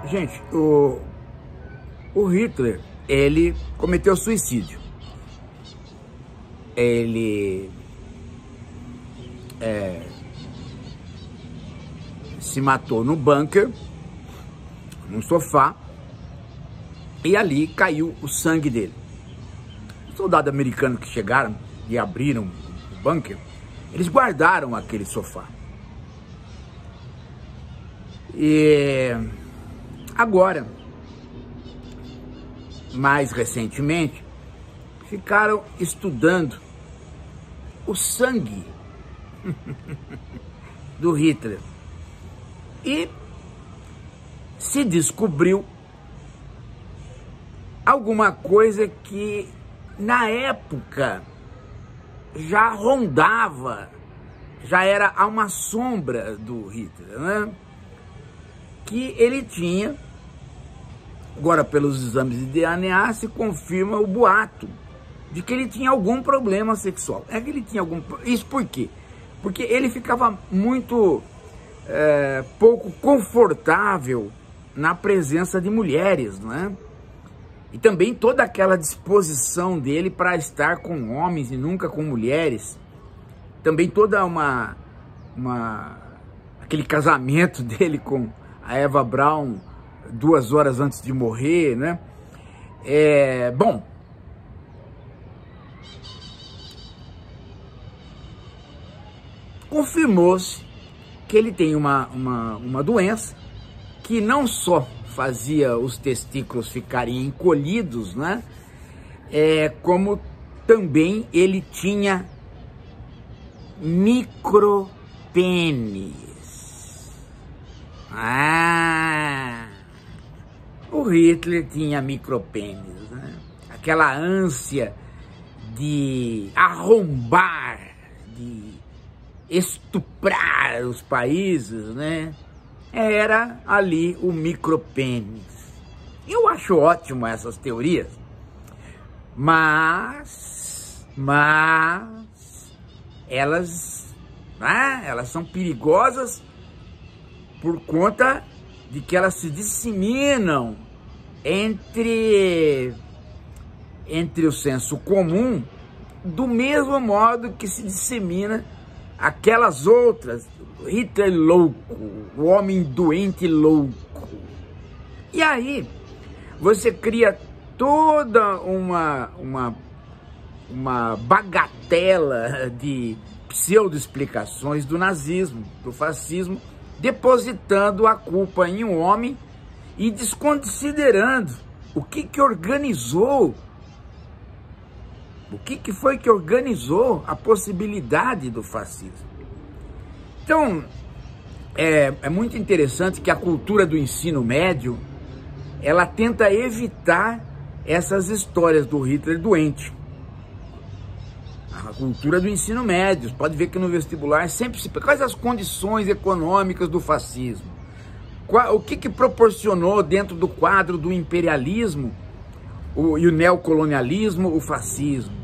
Gente, o Hitler, ele cometeu suicídio. Ele se matou no bunker, num sofá, e ali caiu o sangue dele. Os soldados americanos que chegaram e abriram o bunker, eles guardaram aquele sofá. E agora, mais recentemente, ficaram estudando o sangue do Hitler e se descobriu alguma coisa que na época já rondava, já era uma sombra do Hitler, né? Que ele tinha, agora pelos exames de DNA, se confirma o boato de que ele tinha algum problema sexual. É que ele tinha algum... Isso por quê? Porque ele ficava muito pouco confortável na presença de mulheres, não é? E também toda aquela disposição dele para estar com homens e nunca com mulheres. Também toda aquele casamento dele com a Eva Braun 2 horas antes de morrer, né? Bom, confirmou-se que ele tem uma doença que não só fazia os testículos ficarem encolhidos, né? Como também ele tinha micropênis. O Hitler tinha micropênis, né? Aquela ânsia de arrombar, de estuprar os países, né? Era ali o micropênis. Eu acho ótimo essas teorias, mas elas são perigosas por conta de que elas se disseminam entre o senso comum do mesmo modo que se dissemina aquelas outras, Hitler louco, o homem doente louco. E aí você cria toda uma bagatela de pseudo-explicações do nazismo, do fascismo, depositando a culpa em um homem e desconsiderando o que organizou, o que foi que organizou a possibilidade do fascismo. Então, é muito interessante que a cultura do ensino médio, ela tenta evitar essas histórias do Hitler doente. A cultura do ensino médio, pode ver que no vestibular sempre se... Quais as condições econômicas do fascismo? O que proporcionou dentro do quadro do imperialismo e o neocolonialismo o fascismo?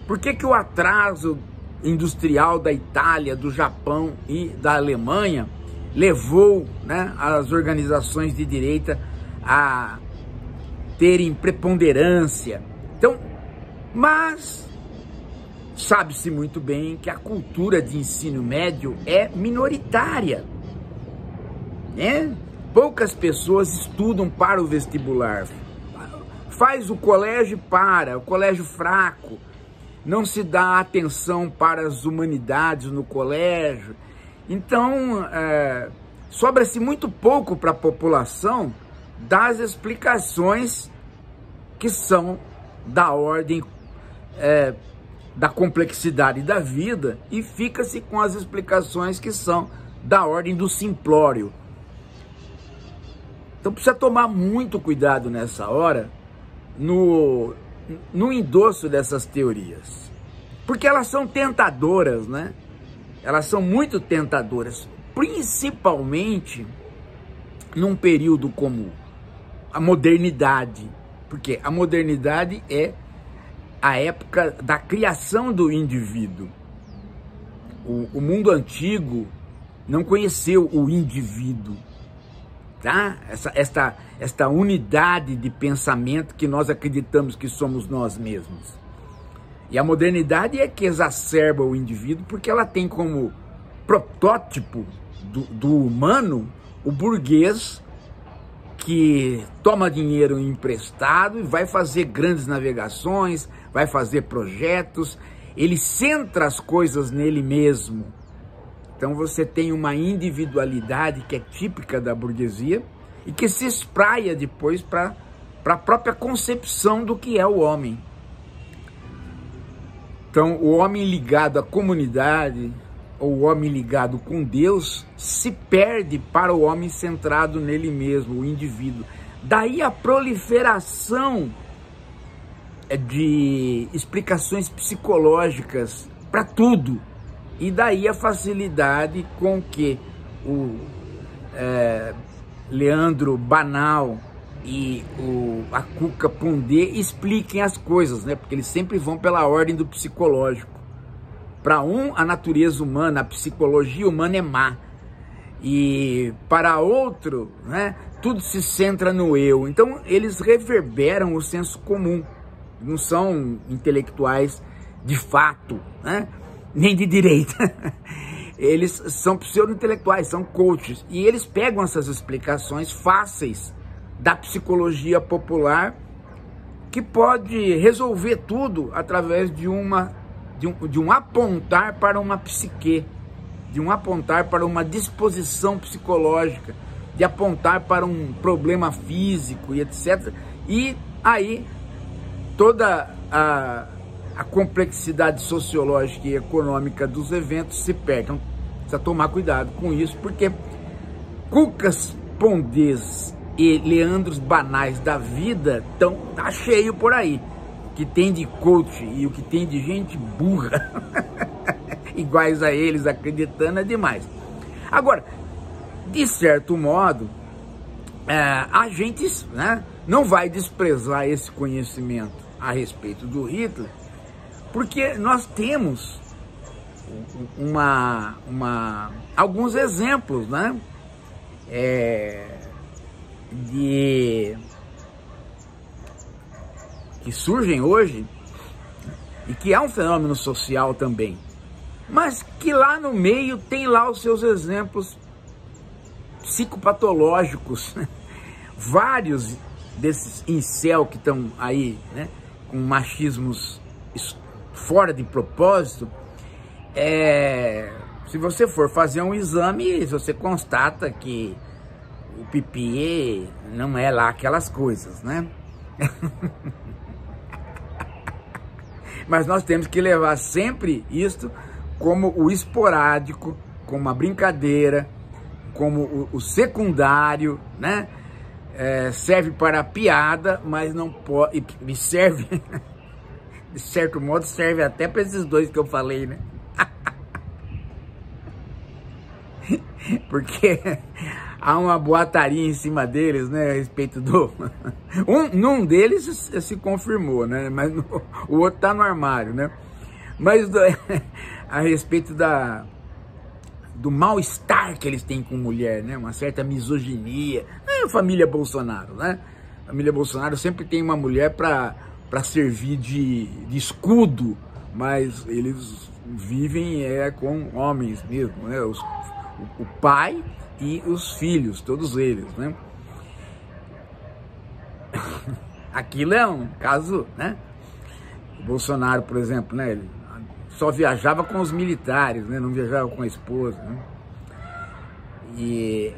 Por que o atraso industrial da Itália, do Japão e da Alemanha levou, né, as organizações de direita a terem preponderância? Então, mas sabe-se muito bem que a cultura de ensino médio é minoritária, né? Poucas pessoas estudam para o vestibular. Faz o colégio o colégio fraco. Não se dá atenção para as humanidades no colégio. Então, sobra-se muito pouco para a população das explicações que são da ordem da complexidade da vida, e fica-se com as explicações que são da ordem do simplório. Então precisa tomar muito cuidado nessa hora no endosso dessas teorias, porque elas são tentadoras, né? Elas são muito tentadoras, principalmente num período como a modernidade, porque a modernidade é a época da criação do indivíduo. O mundo antigo não conheceu o indivíduo. tá? Esta unidade de pensamento que nós acreditamos que somos nós mesmos. E a modernidade é que exacerba o indivíduo, porque ela tem como protótipo do humano o burguês que toma dinheiro emprestado e vai fazer grandes navegações, vai fazer projetos, ele centra as coisas nele mesmo. Então você tem uma individualidade que é típica da burguesia e que se espraia depois para a própria concepção do que é o homem. Então o homem ligado à comunidade, ou o homem ligado com Deus, se perde para o homem centrado nele mesmo, o indivíduo. Daí a proliferação de explicações psicológicas para tudo. E daí a facilidade com que o Leandro Banal e a Cuca Pondé expliquem as coisas, né? Porque eles sempre vão pela ordem do psicológico. Para um, a natureza humana, a psicologia humana é má. E para outro, né, tudo se centra no eu. Então, eles reverberam o senso comum. Não são intelectuais de fato, né, nem de direita. Eles são pseudo-intelectuais, são coaches. E eles pegam essas explicações fáceis da psicologia popular, que pode resolver tudo através de um apontar para uma psique, de um apontar para uma disposição psicológica, de apontar para um problema físico e etc. E aí toda a complexidade sociológica e econômica dos eventos se perde. Então precisa tomar cuidado com isso, porque Cucas Pondés e Leandros Banais da vida tá cheio por aí. O que tem de coach e o que tem de gente burra iguais a eles acreditando é demais. Agora, de certo modo, a gente, né, não vai desprezar esse conhecimento a respeito do Hitler, porque nós temos alguns exemplos, né, que surgem hoje e que é um fenômeno social também, mas que lá no meio tem lá os seus exemplos psicopatológicos. Vários desses incel que estão aí, né, com machismos fora de propósito, se você for fazer um exame, você constata que o pipi não é lá aquelas coisas, né? Mas nós temos que levar sempre isto como o esporádico, como a brincadeira, como o secundário, né? Serve para a piada, mas não pode, e serve, de certo modo, serve até para esses dois que eu falei, né? Porque há uma boataria em cima deles, né, a respeito do... Num deles se confirmou, né, mas o outro tá no armário, né? Mas a respeito do mal-estar que eles têm com mulher, né, uma certa misoginia. A família Bolsonaro, né? A família Bolsonaro sempre tem uma mulher para servir de escudo, mas eles vivem com homens mesmo, né? O pai e os filhos, todos eles, né? Aquilo é um caso, né? O Bolsonaro, por exemplo, né? Ele só viajava com os militares, né? Não viajava com a esposa, né? E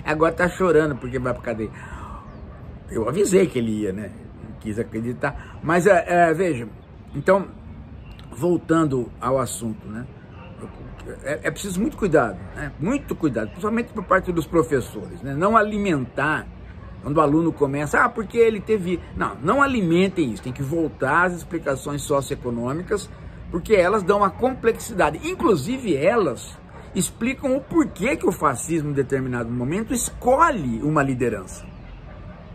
agora tá chorando porque vai pra cadeia. Eu avisei que ele ia, né? Não quis acreditar, mas veja. Então, voltando ao assunto, né? É preciso muito cuidado, né? Muito cuidado, principalmente por parte dos professores, né? Não alimentar, quando o aluno começa, porque ele teve... Não alimentem isso, tem que voltar às explicações socioeconômicas, porque elas dão uma complexidade. Inclusive, elas explicam o porquê que o fascismo, em determinado momento, escolhe uma liderança,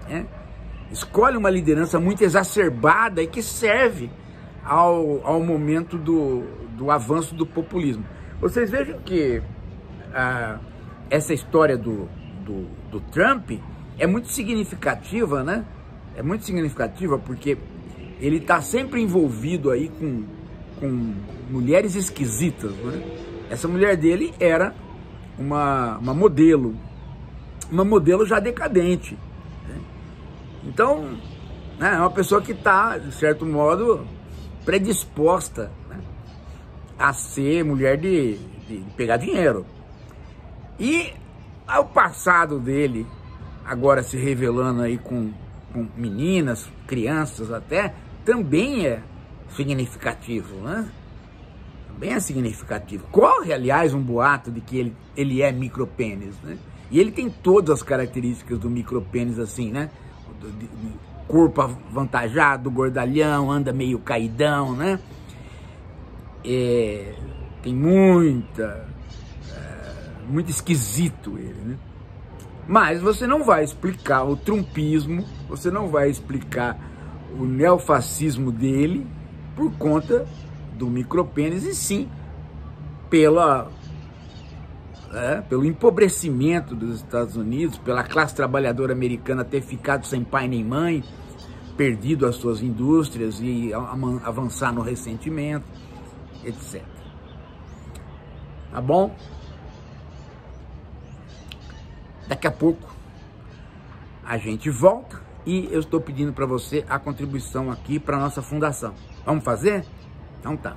né? Escolhe uma liderança muito exacerbada e que serve ao momento do avanço do populismo. Vocês vejam que essa história do Trump é muito significativa, né? É muito significativa porque ele está sempre envolvido aí com mulheres esquisitas, né? Essa mulher dele era uma modelo já decadente, né? Então, né, é uma pessoa que está, de certo modo, predisposta, né, a ser mulher de pegar dinheiro. E o passado dele, agora se revelando aí com meninas, crianças até, também é significativo, né? Também é significativo. Corre, aliás, um boato de que ele é micropênis, né? E ele tem todas as características do micropênis, assim, né? Corpo avantajado, gordalhão, anda meio caidão, né? Tem muito esquisito ele, né? Mas você não vai explicar o trumpismo, você não vai explicar o neofascismo dele por conta do micropênis, e sim pelo empobrecimento dos Estados Unidos, pela classe trabalhadora americana ter ficado sem pai nem mãe, perdido as suas indústrias e avançar no ressentimento, etc. Tá bom? Daqui a pouco a gente volta e eu estou pedindo para você a contribuição aqui para a nossa fundação. Vamos fazer? Então tá.